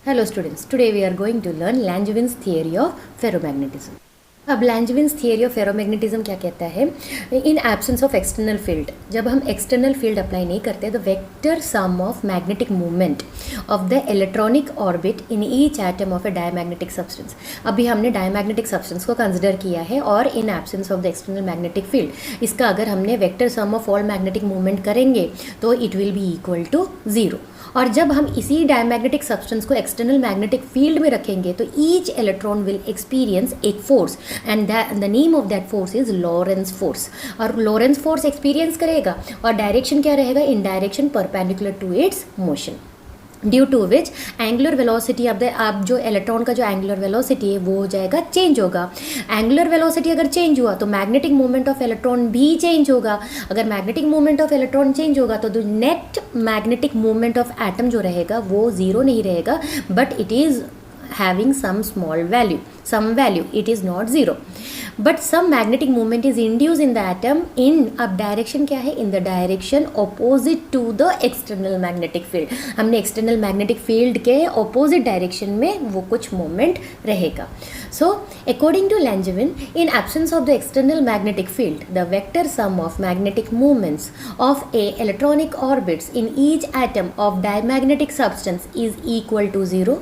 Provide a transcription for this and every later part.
Hello students, today we are going to learn Langevins theory of ferromagnetism. अब लैंजविन्स theory of ferromagnetism क्या कहता है? In absence of external field, जब हम external field apply नहीं करते, the vector sum of magnetic movement of the electronic orbit in each atom of a diamagnetic substance. अभी हमने डायमैग्नेटिक सब्सटेंस को कंसिडर किया है और in absence of the external magnetic field इसका अगर हमने vector sum of all magnetic movement करेंगे तो it will be equal to 0. और जब हम इसी डायमैग्नेटिक सब्सटेंस को एक्सटर्नल मैग्नेटिक फील्ड में रखेंगे तो ईच इलेक्ट्रॉन विल एक्सपीरियंस एक force and the name of that force is Lorentz force. और लॉरेंस फोर्स एक्सपीरियंस करेगा और डायरेक्शन क्या रहेगा? In direction perpendicular to its motion, due to which angular velocity of the, आप जो electron का जो एंगुलर वेलोसिटी है वो हो जाएगा, चेंज होगा. एंगुलर वेलोसिटी अगर चेंज हुआ तो मैग्नेटिक मूवमेंट ऑफ इलेक्ट्रॉन भी चेंज होगा. अगर magnetic movement of electron change होगा तो net magnetic movement of atom जो रहेगा वो जीरो नहीं रहेगा, but it is having some small value, some value, it is not zero, but some magnetic movement is induced in the atom in, अब direction क्या है? in the direction opposite to the external magnetic field. हमने external magnetic field के opposite direction में वो कुछ movement रहेगा. So according to Langevin, in absence of the external magnetic field, the vector sum of magnetic movements of a electronic orbits in each atom of diamagnetic substance is equal to 0.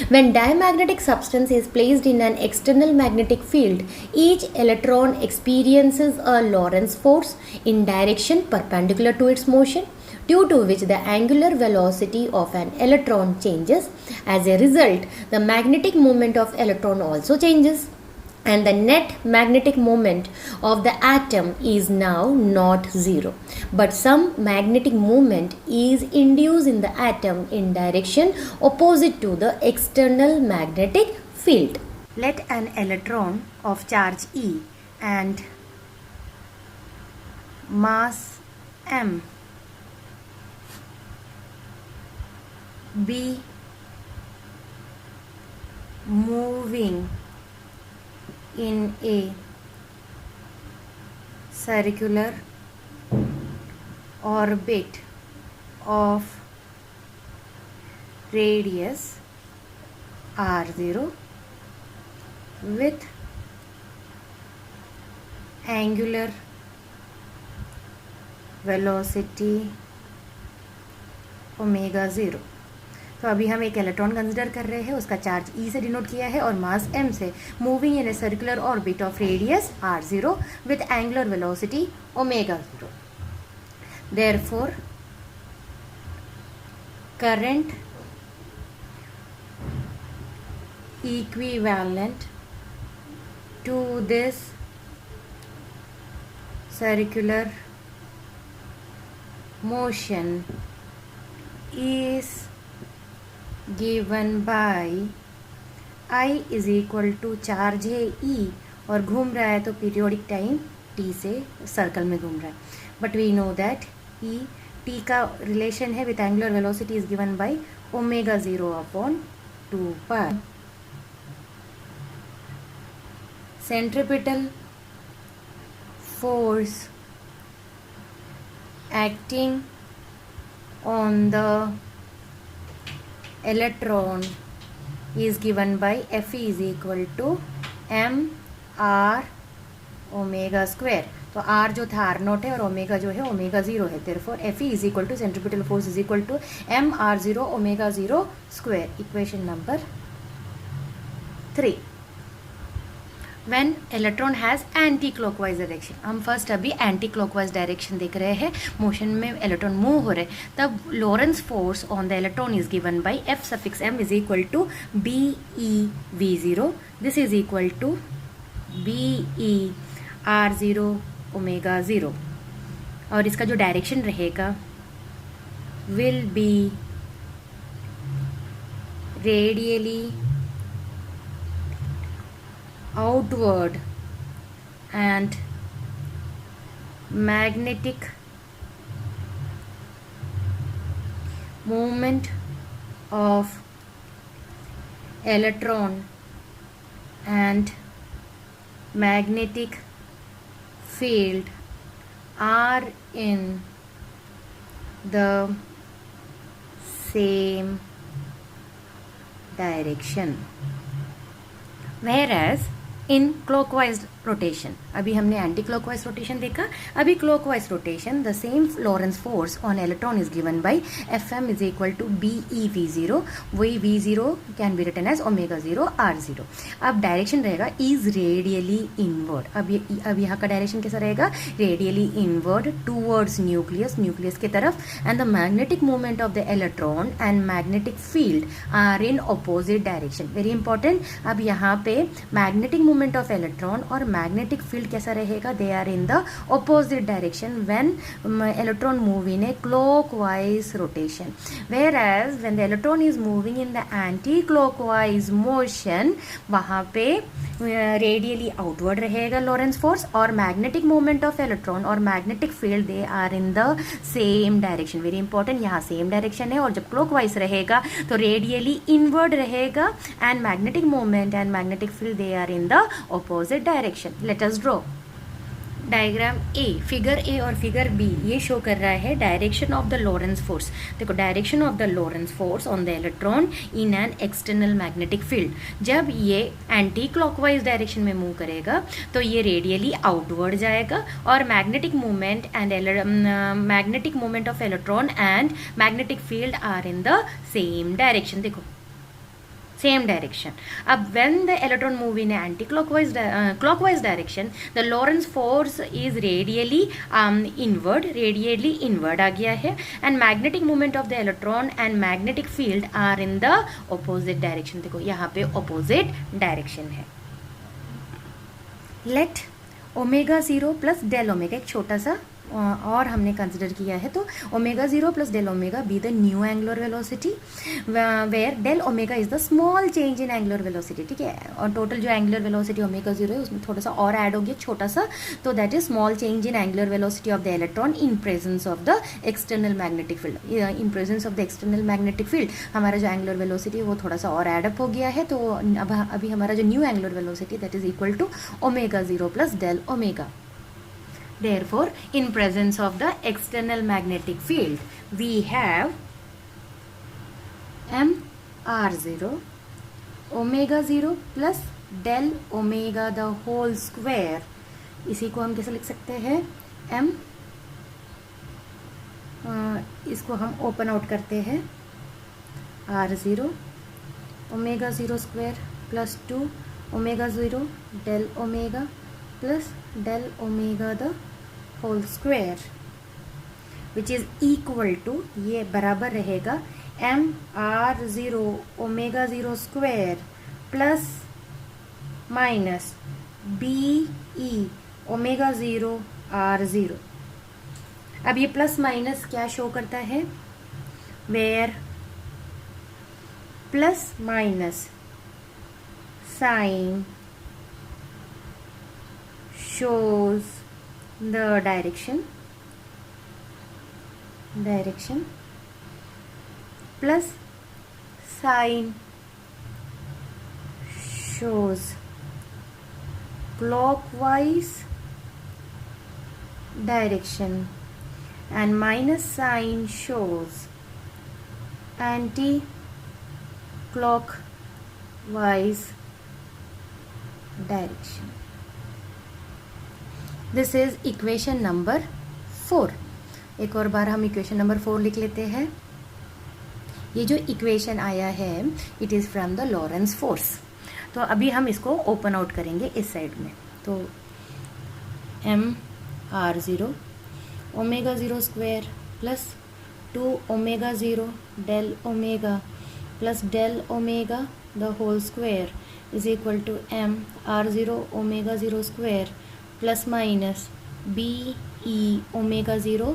When diamagnetic substance is placed in an external magnetic field, each electron experiences a Lorentz force in direction perpendicular to its motion, due to which the angular velocity of an electron changes. As a result, the magnetic moment of electron also changes, and the net magnetic moment of the atom is now not zero, but some magnetic movement is induced in the atom in direction opposite to the external magnetic field. Let an electron of charge E and mass m be moving in a circular orbit of radius r0 with angular velocity omega 0. तो अभी हम एक electron consider कर रहे हैं, उसका charge ई से denote किया है और मास एम से, moving in a circular orbit of radius r0 with angular velocity omega 0. Therefore current equivalent to this circular motion is given by I is equal to charge है E और घूम रहा है तो पीरियोडिक टाइम T से circle में घूम रहा है, but we know that E T का रिलेशन है with angular velocity is given by omega 0 upon 2 pi. Centripetal force acting on the electron is given by Fe is equal to m r omega square. तो r जो था r0 है और omega जो है omega 0 है, therefore Fe is equal to centripetal force is equal to m r0 omega 0 square. Equation number 3. When electron has anti clockwise direction, हम first अभी एंटी क्लॉकवाइज डायरेक्शन देख रहे हैं, मोशन में इलेक्ट्रॉन मूव हो रहे, तब Lorentz force on the electron is given by F suffix m is equal to BeV0. This is equal to BE r0 omega 0 और इसका जो डायरेक्शन रहेगा will be radially outward and magnetic movement of electron and magnetic field are in the same direction. Whereas in clockwise rotation, अभी हमने anti clockwise rotation देखा, अभी clockwise rotation the same Lorentz force on electron is given by Fm is equal to BE V0. वही V0 can be written as omega 0 R0. अब direction रहेगा is radially inward. अब यहाँ का direction कैसा रहेगा? Radially inward towards nucleus, nucleus की तरफ. And the magnetic movement of the electron and magnetic field are in opposite direction. Very important. अब यहाँ पे मैग्नेटिक मूवमेंट ऑफ इलेक्ट्रॉन और मैग्नेटिक फील्ड कैसा रहेगा? They are in the opposite direction when electron move in a clockwise rotation. whereas when the electron is moving in the anti clockwise motion, वहां पे radially outward रहेगा Lorentz force, और magnetic movement of electron और magnetic field they are in the same direction. Very important. यहाँ same direction है, और जब clockwise रहेगा तो रेडियली इनवर्ड रहेगा, and magnetic movement and magnetic field they are in the opposite direction. Let us draw diagram A. Figure A और figure B ये show कर रहा है direction of the Lorentz force. देखो, direction of the Lorentz force on the electron in an external magnetic field. जब ये anti clockwise direction में move करेगा तो ये रेडियली आउटवर्ड जाएगा, और magnetic movement of electron and magnetic field are in the same direction. देखो, same direction. अब when the electron move in anti-clockwise clockwise direction, the Lorentz force is radially inward आ गया है, and magnetic movement of the electron and magnetic field are in the opposite direction. देखो, यहाँ पे opposite direction है. Let omega 0 plus del omega, एक छोटा सा और हमने कंसिडर किया है, तो omega 0 plus del omega be the new angular velocity, where del omega is the small change in angular velocity. ठीक है, और टोटल जो एंगुलर वेलोसिटी ओमेगा 0 है उसमें थोड़ा सा और ऐड हो गया, छोटा सा, तो that is small change in angular velocity of the electron in presence of the external magnetic field. In presence of the external magnetic field हमारा जो एंगुलर वेलोसिटी है वो थोड़ा सा और एडअप हो गया है. तो अब अभी हमारा जो new angular velocity that is equal to omega 0 plus del omega. Therefore, in presence of the external magnetic field, we have m r0 omega 0 plus del omega the whole square. इसी को हम कैसे लिख सकते हैं? m, इसको हम open out करते हैं, r0 omega 0 square plus 2 omega 0 del omega plus del omega the whole square, which is equal to, ये बराबर रहेगा mr0 omega 0 square plus minus BE omega 0 R0. अब ये प्लस माइनस क्या शो करता है? Where plus minus sign shows the direction plus sign shows clockwise direction and minus sign shows anti-clockwise direction. This is equation number 4. एक और बार हम equation number 4 लिख लेते हैं. ये जो इक्वेशन आया है it is from the Lorentz force. तो अभी हम इसको ओपन आउट करेंगे इस साइड में. तो mr0 omega 0 square plus 2 omega 0 del omega plus del omega the whole square is equal to mr0 omega 0 square plus minus BE omega 0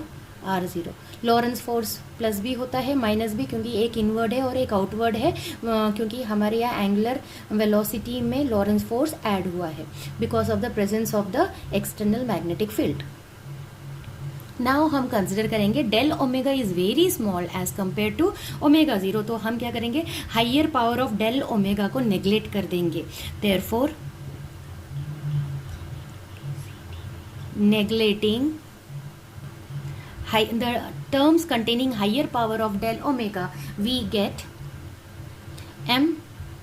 R0. Lorentz force plus भी होता है माइनस भी, क्योंकि एक इनवर्ड है और एक आउटवर्ड है, क्योंकि हमारे यहाँ एंगुलर वेलोसिटी में लॉरेंस फोर्स ऐड हुआ है because of the presence of the external magnetic field. Now हम कंसिडर करेंगे del omega is very small as compare to omega 0. तो हम क्या करेंगे? Higher power of del omega को नेग्लेक्ट कर देंगे. Therefore neglecting the terms containing higher power of del omega, we get m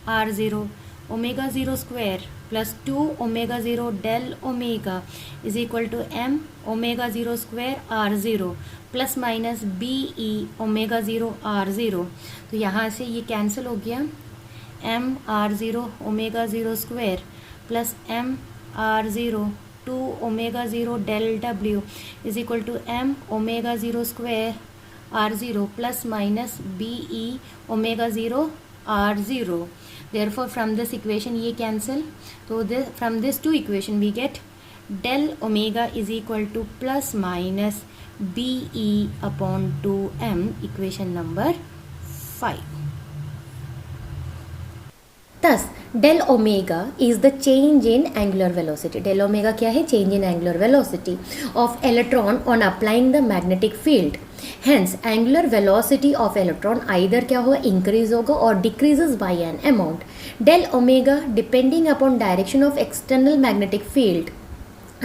r0 omega 0 square plus 2 omega 0 del omega is equal to m omega 0 square r0 plus minus B e omega 0 r0। तो यहाँ से ये cancel हो गया, m r0 omega 0 square plus m r0 2 omega 0 del w is equal to m omega 0 square r0 plus minus be omega 0 r0। therefore from this equation ये cancel, तो from this two equation we get del omega is equal to plus minus be upon 2m, equation number 5। Thus del omega is the change in angular velocity। del omega क्या है? change in angular velocity of electron on applying the magnetic field। Hence angular velocity of electron either क्या होगा? increase होगा और decreases by an amount। del omega depending upon direction of external magnetic field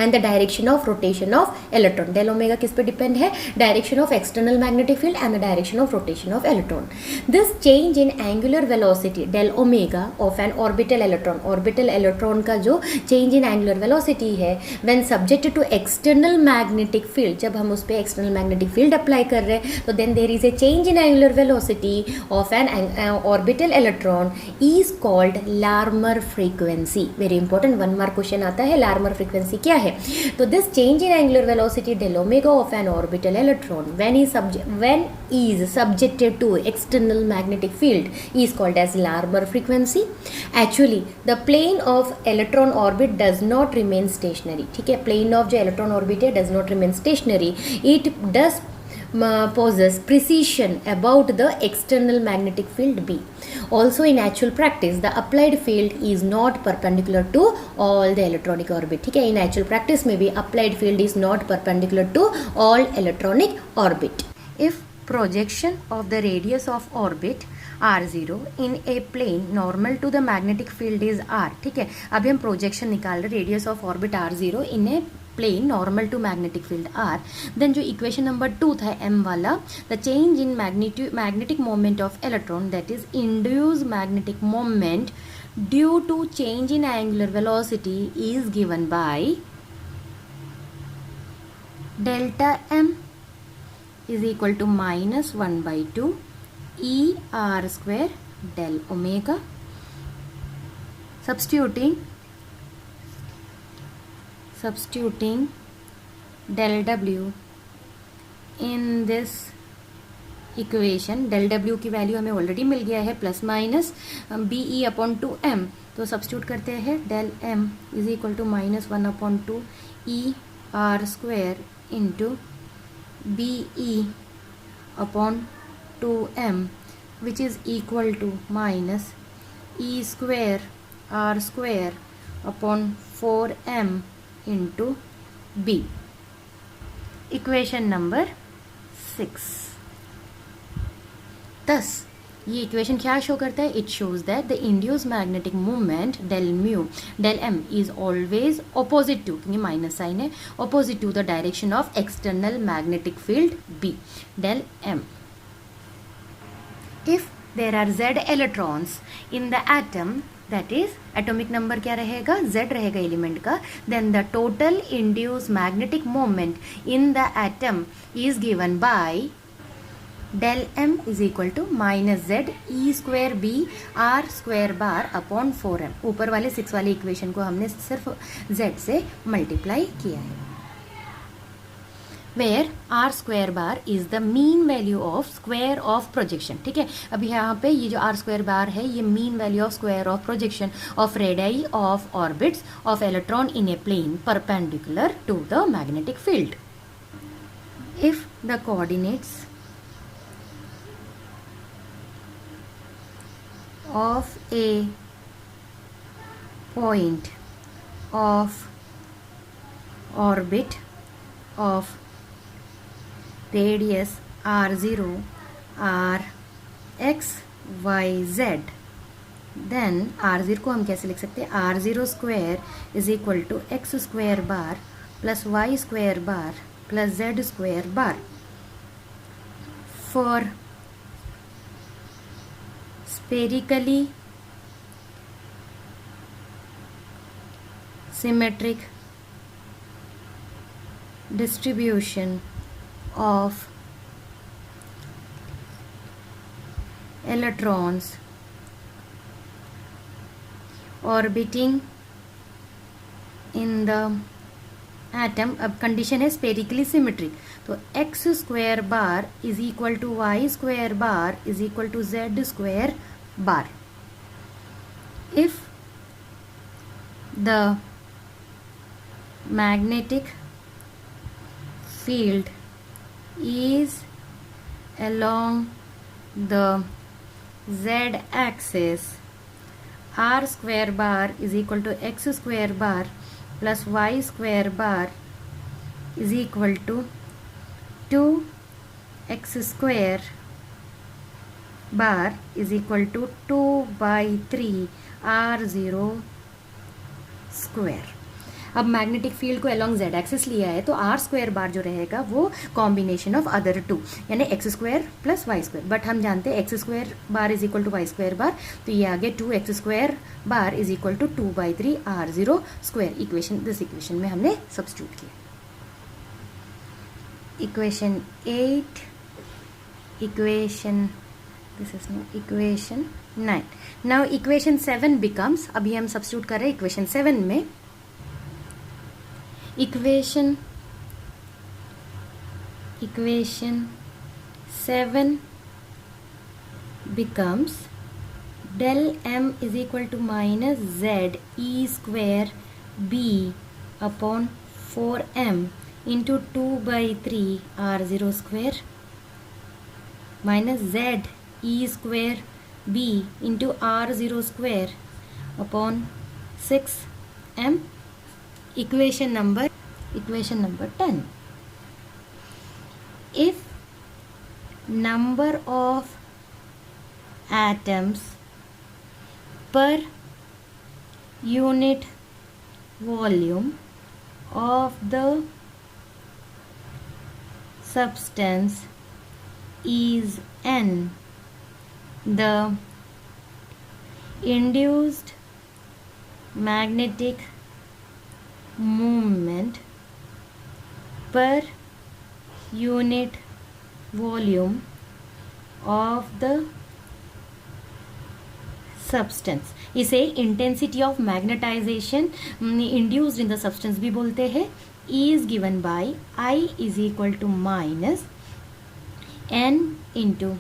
and the direction of rotation of electron। del omega किस पे depend है? direction of external magnetic field and the direction of rotation of electron। this change in angular velocity del omega of an orbital electron का जो change in angular velocity है when subjected to external magnetic field, जब हम उस पे external magnetic field apply कर रहे हैं तो then there is a change in angular velocity of an orbital electron is called Larmor frequency। very important, 1 mark question आता है Larmor frequency क्या है? तो this change in angular velocity del omega of an orbital electron when is subjected to external magnetic field is called as Larmor frequency। actually the plane of electron orbit does not remain stationary। ठीक है, plane of जो electron orbit है does not remain stationary, it does possess precision about the external magnetic field B। also in actual practice the applied field is not perpendicular to all the electronic orbit। ठीक है, in actual practice में भी applied field is not perpendicular to all electronic orbit। if projection of the radius of orbit r0 in a plane normal to the magnetic field is r। ठीक है, अभी हम projection निकाल रहे radius of orbit r0 in a plane normal to magnetic field r, then जो equation number 2 था m वाला, the change in magnetic moment of electron that is induced magnetic moment due to change in angular velocity is given by delta m is equal to minus 1 by 2 e r square del omega। substituting del w in this equation, del w की value हमें already मिल गया है plus minus B e upon 2m, तो substitute करते हैं del m is equal to minus 1 upon 2 e r square into B e upon 2m which is equal to minus e square r square upon 4m into B, equation number 6। thus ये equation क्या show करता है? It shows that the induced magnetic movement del m is always opposite to, क्योंकि minus sign है, opposite to the direction of external magnetic field B del m। If there are z electrons in the atom, that is atomic number क्या रहेगा? z रहेगा element का, then the total induced magnetic moment in the atom is given by del m is equal to minus z e square B r square bar upon 4m। ऊपर वाले 6 वाले equation को हमने सिर्फ z से multiply किया है, where r square bar is the mean value of square of projection. ठीक है, अब यहाँ पे ये जो आर स्क्वायर बार है ये mean value of square of projection of radii of orbits of electron in a plane perpendicular to the magnetic field. If the coordinates of a point of orbit of radius r0 are x y z, then r0 को हम कैसे लिख सकते हैं? r0 square is equal to x square bar plus y square bar plus z square bar. For spherically symmetric distribution of electrons orbiting in the atom. अब condition है spherically symmetric, तो x square bar is equal to y square bar is equal to z square bar. If the magnetic field is along the z axis, r square bar is equal to x square bar plus y square bar is equal to 2x square bar is equal to 2 by 3 r0 square. अब magnetic field को along z axis लिया है, तो r square bar जो रहेगा वो combination of other two, यानी x square plus y square. But हम जानते हैं x square bar is equal to y square bar, तो ये आगे 2x square bar is equal to 2 by 3 r0 square. Equation this equation में हमने substitute किया. Equation 8, equation this is no equation 9. Now equation 7 becomes, अभी हम substitute कर रहे हैं इक्वेशन 7 में. Equation 7 becomes del m is equal to minus z e square b upon 4m into 2 by 3 r0 square minus z e square b into r0 square upon 6m. Equation number 10. If number of atoms per unit volume of the substance is n, the induced magnetic movement per unit volume of the substance, इसे intensity of magnetization induced in the substance भी बोलते हैं, is given by I is equal to minus N into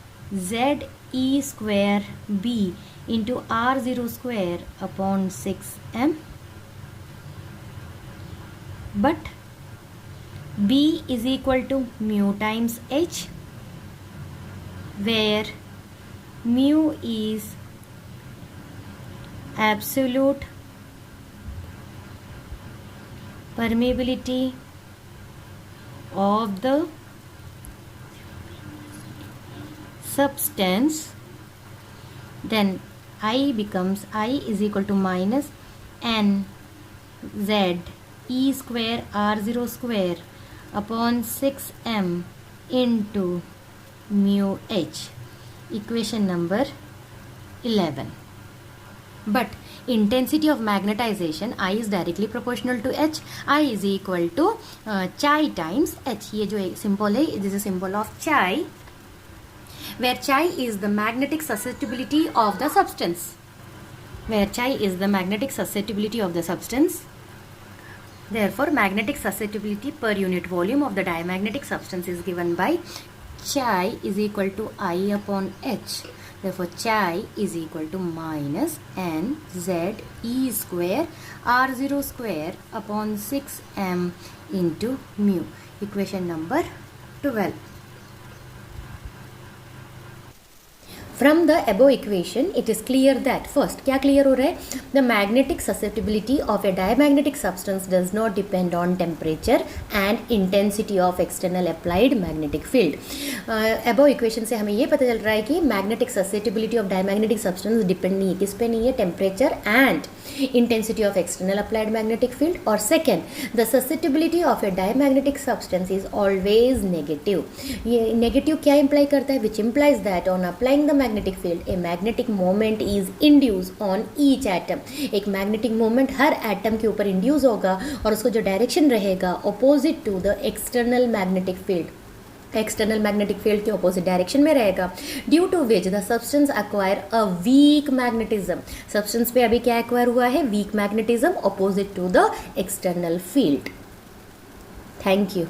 Z e square B into r0 square upon 6m. But B is equal to mu times H, where mu is absolute permeability of the substance. Then I becomes I is equal to minus n z e square r0 square upon 6m into mu h. Equation number 11. But intensity of magnetization I is directly proportional to h. I is equal to chi times h. ये जो symbol है, this is a symbol of chi, where chi is the magnetic susceptibility of the substance. Where chi is the magnetic susceptibility of the substance. Therefore, magnetic susceptibility per unit volume of the diamagnetic substance is given by chi is equal to I upon h. Therefore, chi is equal to minus n z e square r0 square upon 6m into mu. Equation number 12. From the above equation, it is clear that first क्या clear हो रहा है, the magnetic susceptibility of a diamagnetic substance does not depend on temperature and intensity of external applied magnetic field. Above equation से हमें ये पता चल रहा है कि magnetic susceptibility of diamagnetic substance depend नहीं है, किस पे नहीं है, temperature and intensity of external applied magnetic field. और second, the susceptibility of a diamagnetic substance is always negative. ये negative क्या imply करता है, which implies that on applying the electromagnetic field, a magnetic moment is induce on each atom. एक magnetic moment हर atom के ऊपर induce होगा और उसको जो डायरेक्शन रहेगा opposite to the external magnetic field, external magnetic field के अपोजिट डायरेक्शन में रहेगा, due to which the substance acquire a weak magnetism. Substance पे अभी क्या एक्वायर हुआ है? Weak magnetism opposite to the external field. Thank you.